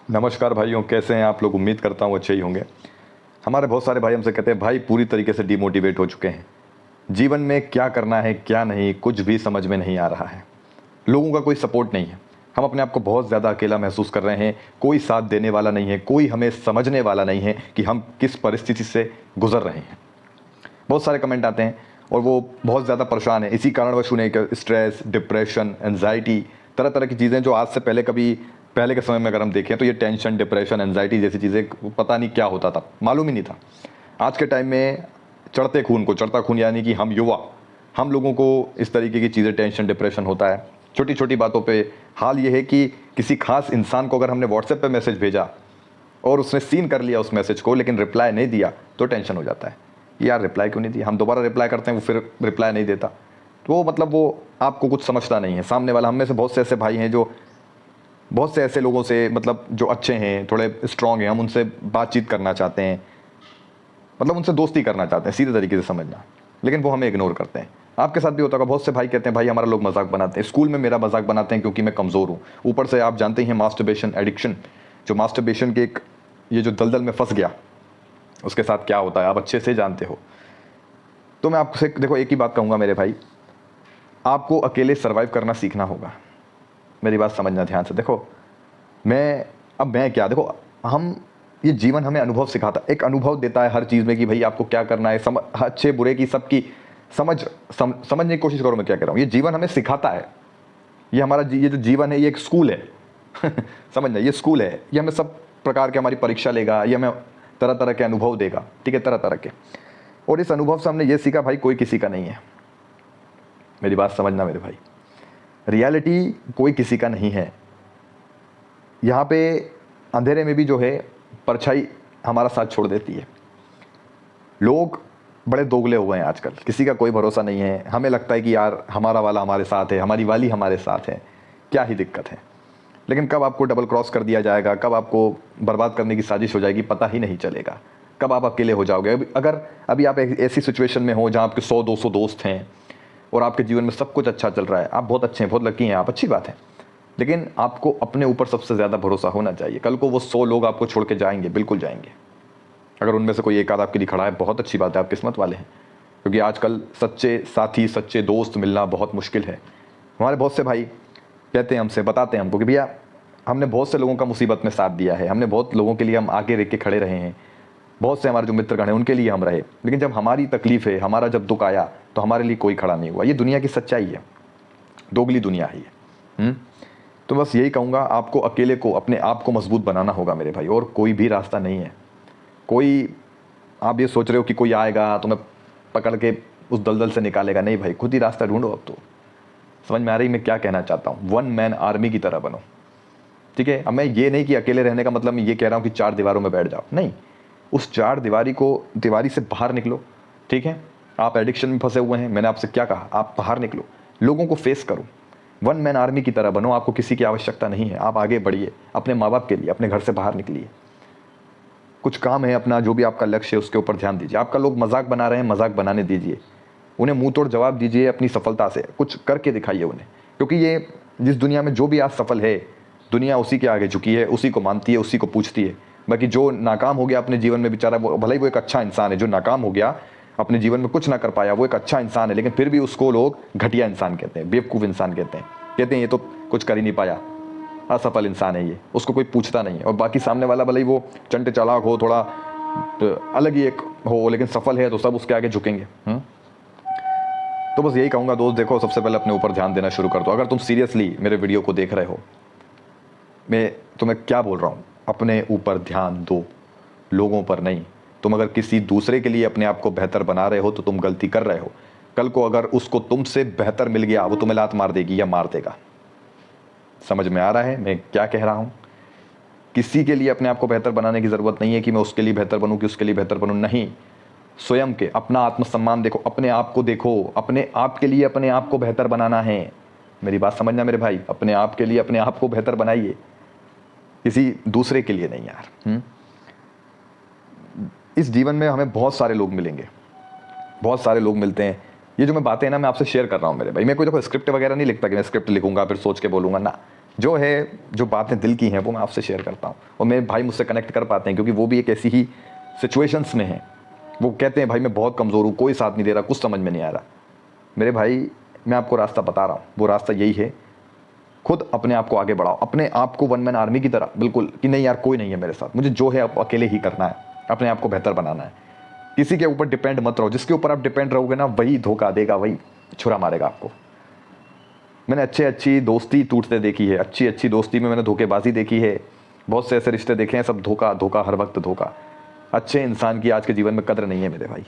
नमस्कार भाइयों, कैसे हैं आप लोग। उम्मीद करता हूँ अच्छे ही होंगे। हमारे बहुत सारे भाई हमसे कहते हैं भाई पूरी तरीके से डिमोटिवेट हो चुके हैं, जीवन में क्या करना है क्या नहीं कुछ भी समझ में नहीं आ रहा है। लोगों का कोई सपोर्ट नहीं है, हम अपने आप को बहुत ज़्यादा अकेला महसूस कर रहे हैं। कोई साथ देने वाला नहीं है, कोई हमें समझने वाला नहीं है कि हम किस परिस्थिति से गुजर रहे हैं। बहुत सारे कमेंट आते हैं और वो बहुत ज़्यादा परेशान है। इसी कारणवश उन्हें स्ट्रेस, डिप्रेशन, एनजाइटी, तरह तरह की चीज़ें जो आज से पहले के समय में अगर हम देखें तो ये टेंशन, डिप्रेशन, एनजाइटी जैसी चीज़ें पता नहीं क्या होता था, मालूम ही नहीं था। आज के टाइम में चढ़ता खून यानी कि हम युवा, हम लोगों को इस तरीके की चीज़ें, टेंशन, डिप्रेशन होता है छोटी छोटी बातों पे। हाल ये है कि किसी खास इंसान को अगर हमने व्हाट्सएप पे मैसेज भेजा और उसने सीन कर लिया उस मैसेज को लेकिन रिप्लाई नहीं दिया तो टेंशन हो जाता है, यार रिप्लाई क्यों नहीं दिया। हम दोबारा रिप्लाई करते हैं, वो फिर रिप्लाई नहीं देता, तो वो मतलब वो आपको कुछ समझता नहीं है सामने वाला। हम में से बहुत से ऐसे भाई हैं जो बहुत से ऐसे लोगों से मतलब जो अच्छे हैं, थोड़े स्ट्रांग हैं, हम उनसे बातचीत करना चाहते हैं, मतलब उनसे दोस्ती करना चाहते हैं सीधे तरीके से समझना, लेकिन वो हमें इग्नोर करते हैं। आपके साथ भी होता होगा, बहुत से भाई कहते हैं भाई हमारा लोग मजाक बनाते हैं, स्कूल में मेरा मजाक बनाते हैं क्योंकि मैं कमज़ोर हूँ। ऊपर से आप जानते हैं मास्टरबेशन एडिक्शन, जो मास्टरबेशन के एक ये जो दलदल में फंस गया उसके साथ क्या होता है आप अच्छे से जानते हो। तो मैं आपसे देखो एक ही बात कहूँगा मेरे भाई, आपको अकेले सर्वाइव करना सीखना होगा। मेरी बात समझना ध्यान से। देखो मैं क्या, देखो हम ये जीवन हमें अनुभव सिखाता, एक अनुभव देता है हर चीज़ में कि भाई आपको क्या करना है, अच्छे बुरे की सबकी समझने की कोशिश करो मैं क्या कह रहा हूँ। ये जीवन हमें सिखाता है, ये हमारा ये जो जीवन है ये एक स्कूल है समझना, ये स्कूल है, ये हमें सब प्रकार के हमारी परीक्षा लेगा, ये हमें तरह तरह के अनुभव देगा, ठीक है, तरह तरह के। और इस अनुभव से हमने ये सीखा भाई कोई किसी का नहीं है। मेरी बात समझना मेरे भाई, रियलिटी कोई किसी का नहीं है। यहाँ पे अंधेरे में भी जो है परछाई हमारा साथ छोड़ देती है। लोग बड़े दोगले हो गए हैं आजकल, किसी का कोई भरोसा नहीं है। हमें लगता है कि यार हमारा वाला हमारे साथ है, हमारी वाली हमारे साथ है, क्या ही दिक्कत है। लेकिन कब आपको डबल क्रॉस कर दिया जाएगा, कब आपको बर्बाद करने की साजिश हो जाएगी पता ही नहीं चलेगा, कब आप अकेले हो जाओगे। अगर अभी आप ऐसी सिचुएशन में हो जहाँ आपके 100-200 दोस्त हैं और आपके जीवन में सब कुछ अच्छा चल रहा है, आप बहुत अच्छे हैं, बहुत लकी हैं आप, अच्छी बात है, लेकिन आपको अपने ऊपर सबसे ज़्यादा भरोसा होना चाहिए। कल को वो 100 लोग आपको छोड़ के जाएंगे, बिल्कुल जाएंगे। अगर उनमें से कोई एक आध आपके लिए खड़ा है बहुत अच्छी बात है, आप किस्मत वाले हैं, क्योंकि आजकल सच्चे साथी, सच्चे दोस्त मिलना बहुत मुश्किल है। हमारे बहुत से भाई कहते हैं हमसे, बताते हैं हमको कि भैया हमने बहुत से लोगों का मुसीबत में साथ दिया है, हमने बहुत लोगों के लिए हम आगे रह के खड़े रहे हैं, बहुत से हमारे जो मित्रगण हैं उनके लिए हम रहे, लेकिन जब हमारी तकलीफ़ है, हमारा जब दुख आया तो हमारे लिए कोई खड़ा नहीं हुआ। ये दुनिया की सच्चाई है, दोगली दुनिया है ये। तो बस यही कहूँगा, आपको अकेले को अपने आप को मजबूत बनाना होगा मेरे भाई, और कोई भी रास्ता नहीं है। कोई आप ये सोच रहे हो कि कोई आएगा तुम्हें पकड़ के उस दलदल से निकालेगा, नहीं भाई, खुद ही रास्ता ढूंढो। अब तो समझ में आ रही मैं क्या कहना चाहता हूँ। वन मैन आर्मी की तरह बनो, ठीक है। अब मैं ये नहीं कि अकेले रहने का मतलब मैं ये कह रहा हूँ कि 4 दीवारों में बैठ जाओ, नहीं, उस 4 दीवारी से बाहर निकलो, ठीक है। आप एडिक्शन में फंसे हुए हैं, मैंने आपसे क्या कहा, आप बाहर निकलो, लोगों को फेस करो, वन मैन आर्मी की तरह बनो। आपको किसी की आवश्यकता नहीं है, आप आगे बढ़िए अपने माँ बाप के लिए, अपने घर से बाहर निकलिए, कुछ काम है अपना, जो भी आपका लक्ष्य है उसके ऊपर ध्यान दीजिए। आपका लोग मजाक बना रहे हैं, मजाक बनाने दीजिए, उन्हें मुंह तोड़ जवाब दीजिए, अपनी सफलता से कुछ करके दिखाइए उन्हें, क्योंकि ये जिस दुनिया में जो भी आज सफल है, दुनिया उसी के आगे झुकी है, उसी को मानती है, उसी को पूछती है। बाकी जो नाकाम हो गया अपने जीवन में बेचारा, वो भले ही वो एक अच्छा इंसान है, जो नाकाम हो गया अपने जीवन में कुछ ना कर पाया, वो एक अच्छा इंसान है, लेकिन फिर भी उसको लोग घटिया इंसान कहते हैं, बेवकूफ़ इंसान कहते हैं ये तो कुछ कर ही नहीं पाया, असफल इंसान है ये, उसको कोई पूछता नहीं है। और बाकी सामने वाला भले ही वो चंटे चालाक हो, थोड़ा तो अलग ही एक हो, लेकिन सफल है तो सब उसके आगे झुकेंगे। तो बस यही कहूँगा दोस्त, देखो सबसे पहले अपने ऊपर ध्यान देना शुरू कर दो। अगर तुम सीरियसली मेरे वीडियो को देख रहे हो, मैं तुम्हें क्या बोल रहा हूँ, अपने ऊपर ध्यान दो, लोगों पर नहीं। तुम अगर किसी दूसरे के लिए अपने आप को बेहतर बना रहे हो तो तुम गलती कर रहे हो। कल को अगर उसको तुमसे बेहतर मिल गया, वो तुम्हें लात मार देगी या मार देगा। समझ में आ रहा है मैं क्या कह रहा हूँ? किसी के लिए अपने आप को बेहतर बनाने की ज़रूरत नहीं है कि मैं उसके लिए बेहतर बनूँ, कि उसके लिए बेहतर बनूँ, नहीं। स्वयं के अपना आत्मसम्मान देखो, अपने आप को देखो, अपने आप के लिए अपने आप को बेहतर बनाना है। मेरी बात समझना मेरे भाई, अपने आप के लिए अपने आप को बेहतर बनाइए, किसी दूसरे के लिए नहीं यार। इस जीवन में हमें बहुत सारे लोग मिलेंगे, बहुत सारे लोग मिलते हैं। ये जो मैं बातें हैं ना, मैं आपसे शेयर कर रहा हूँ मेरे भाई। मैं कोई देखो स्क्रिप्ट वगैरह नहीं लिखता कि मैं स्क्रिप्ट लिखूंगा फिर सोच के बोलूँगा, ना। जो है, जो बातें दिल की हैं वो मैं आपसे शेयर करता हूँ, और मेरे भाई मुझसे कनेक्ट कर पाते हैं क्योंकि वो भी एक ऐसी ही सिचुएशंस में हैं। वो कहते हैं भाई मैं बहुत कमज़ोर हूँ, कोई साथ नहीं दे रहा, कुछ समझ में नहीं आ रहा। मेरे भाई मैं आपको रास्ता बता रहा हूँ, वो रास्ता यही है, खुद अपने आप को आगे बढ़ाओ, अपने आप को वन मैन आर्मी की तरह, बिल्कुल कि नहीं यार कोई नहीं है मेरे साथ, मुझे जो है अब अकेले ही करना है, अपने आप को बेहतर बनाना है। किसी के ऊपर डिपेंड मत रहो, जिसके ऊपर आप डिपेंड रहोगे ना वही धोखा देगा, वही छुरा मारेगा आपको। मैंने अच्छी दोस्ती टूटते देखी है, अच्छी दोस्ती में मैंने धोखेबाजी देखी है, बहुत से ऐसे रिश्ते देखे हैं, सब धोखा धोखा, हर वक्त धोखा। अच्छे इंसान की आज के जीवन में कदर नहीं है मेरे भाई,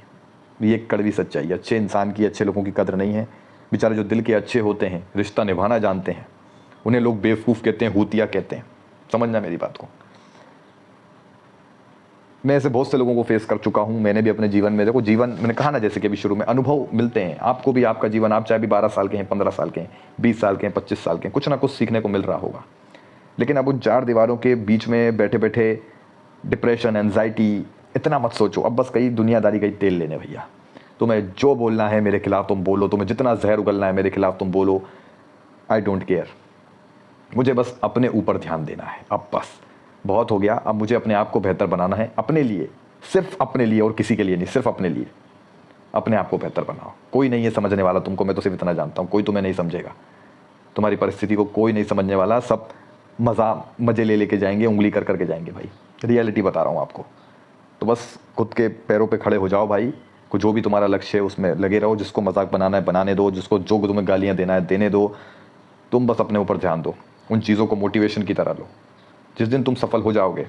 ये एक कड़वी सच्चाई है। अच्छे इंसान की, अच्छे लोगों की कदर नहीं है। बेचारे जो दिल के अच्छे होते हैं, रिश्ता निभाना जानते हैं, उन्हें लोग बेवकूफ़ कहते हैं, हूतिया कहते हैं। समझना मेरी बात को। मैं ऐसे बहुत से लोगों को फेस कर चुका हूँ, मैंने भी अपने जीवन में। देखो जीवन, मैंने कहा ना जैसे कि अभी शुरू में, अनुभव मिलते हैं आपको भी। आपका जीवन, आप चाहे भी 12 साल के हैं, 15 साल के हैं, 20 साल के हैं, 25 साल के हैं, कुछ ना कुछ सीखने को मिल रहा होगा। लेकिन अब उन 4 दीवारों के बीच में बैठे बैठे डिप्रेशन, एनजाइटी, इतना मत सोचो। अब बस कहीं दुनियादारी कहीं तेल लेने भैया। तुम्हें जो बोलना है मेरे खिलाफ तुम बोलो, तुम्हें जितना जहर उगलना है मेरे खिलाफ तुम बोलो, आई डोंट केयर। मुझे बस अपने ऊपर ध्यान देना है। अब बस बहुत हो गया। अब मुझे अपने आप को बेहतर बनाना है, अपने लिए, सिर्फ अपने लिए, और किसी के लिए नहीं, सिर्फ अपने लिए। अपने आप को बेहतर बनाओ। कोई नहीं है समझने वाला तुमको, मैं तो सिर्फ इतना जानता हूँ, कोई तुम्हें नहीं समझेगा। तुम्हारी परिस्थिति को कोई नहीं समझने वाला, सब मज़े ले लेके जाएंगे, उंगली कर करके जाएंगे भाई। रियलिटी बता रहा हूँ आपको। तो बस खुद के पैरों पे खड़े हो जाओ भाई। को जो भी तुम्हारा लक्ष्य है उसमें लगे रहो। जिसको मजाक बनाना है बनाने दो, जिसको जो तुम्हें गालियाँ देना है देने दो। तुम बस अपने ऊपर ध्यान दो, उन चीज़ों को मोटिवेशन की तरह लो। जिस दिन तुम सफल हो जाओगे,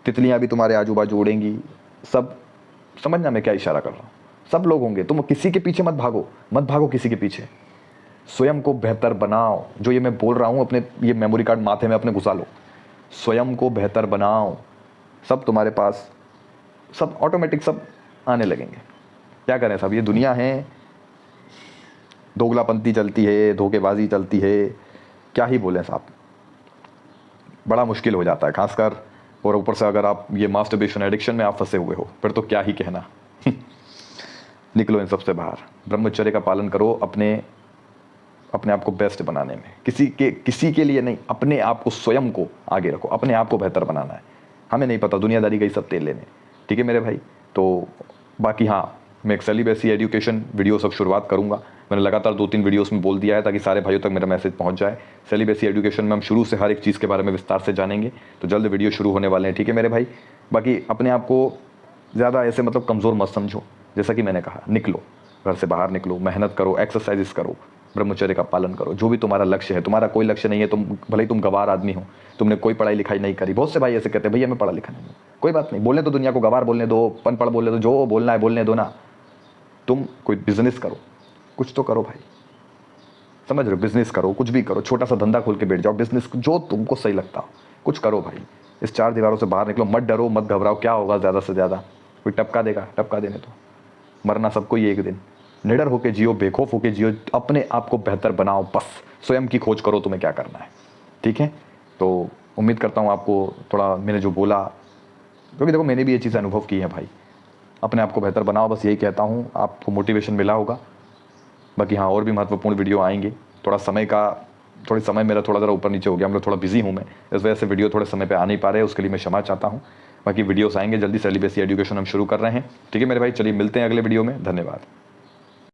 तितलियाँ भी तुम्हारे आजू बाजू उड़ेंगी। सब, समझना मैं क्या इशारा कर रहा हूँ, सब लोग होंगे। तुम किसी के पीछे मत भागो, मत भागो किसी के पीछे। स्वयं को बेहतर बनाओ। जो ये मैं बोल रहा हूँ, अपने ये मेमोरी कार्ड माथे में अपने घुसा लो। स्वयं को बेहतर बनाओ, सब तुम्हारे पास, सब ऑटोमेटिक सब आने लगेंगे। क्या करें साहब, ये दुनिया है, दोगलापंती चलती है, धोखेबाजी चलती है, क्या ही बोलें साहब। बड़ा मुश्किल हो जाता है खासकर, और ऊपर से अगर आप ये मास्टरबेशन एडिक्शन में आप फंसे हुए हो, फिर तो क्या ही कहना। निकलो इन सबसे बाहर। ब्रह्मचर्य का पालन करो अपने आप को बेस्ट बनाने में। किसी के लिए नहीं, अपने आप को, स्वयं को आगे रखो। अपने आप को बेहतर बनाना है। हमें नहीं पता दुनियादारी का ही सब तेल लेने, ठीक है मेरे भाई। तो बाकी हाँ, मैं एक सेलिबेसी एजुकेशन वीडियो सब शुरुआत करूँगा। मैंने लगातार 2-3 वीडियोस में बोल दिया है ताकि सारे भाइयों तक मेरा मैसेज पहुंच जाए। सेलिबेसी एजुकेशन में हम शुरू से हर एक चीज़ के बारे में विस्तार से जानेंगे। तो जल्द वीडियो शुरू होने वाले हैं, ठीक है मेरे भाई। बाकी अपने आप को ज़्यादा ऐसे मतलब कमज़ोर मत समझो। जैसा कि मैंने कहा, निकलो, घर से बाहर निकलो, मेहनत करो, एक्सरसाइजेस करो, ब्रह्मचर्य का पालन करो। जो भी तुम्हारा लक्ष्य है, तुम्हारा कोई लक्ष्य नहीं है, तुम भले ही तुम गवार आदमी हो, तुमने कोई पढ़ाई लिखाई नहीं करी। बहुत से भाई ऐसे कहते हैं भैया मैं पढ़ा लिखा नहीं हूँ। कोई बात नहीं, बोलने तो दुनिया को गवार बोलने दो, पढ़ बोलने दो, जो बोलना है बोलने दो ना। तुम कोई बिजनेस करो, कुछ तो करो भाई, समझ रहे हो। बिजनेस करो, कुछ भी करो, छोटा सा धंधा खोल के बैठ जाओ, बिजनेस जो तुमको सही लगता हो कुछ करो भाई। इस 4 दीवारों से बाहर निकलो, मत डरो, मत घबराओ। क्या होगा ज़्यादा से ज़्यादा, कोई टपका देगा, टपका देने दो। मरना सबको ही एक दिन। निडर होके जियो, बेखौफ होके जियो, अपने आप को बेहतर बनाओ। बस स्वयं की खोज करो तुम्हें क्या करना है, ठीक है। तो उम्मीद करता हूँ आपको थोड़ा मैंने जो बोला, क्योंकि देखो मैंने भी ये चीज़ अनुभव की है भाई। अपने आप को बेहतर बनाओ, बस यही कहता हूँ। आपको मोटिवेशन मिला होगा। बाकी हाँ, और भी महत्वपूर्ण वीडियो आएंगे। थोड़ी समय मेरा थोड़ा ज़रा ऊपर नीचे हो गया, मतलब थोड़ा बिजी हूँ मैं, इस वजह से वीडियो थोड़े समय पे आ नहीं पा रहे हैं, उसके लिए मैं क्षमा चाहता हूँ। बाकी वीडियोस आएंगे जल्दी। सेलिबेसी एजुकेशन हम शुरू कर रहे हैं, ठीक है मेरे भाई। चलिए मिलते हैं अगले वीडियो में, धन्यवाद।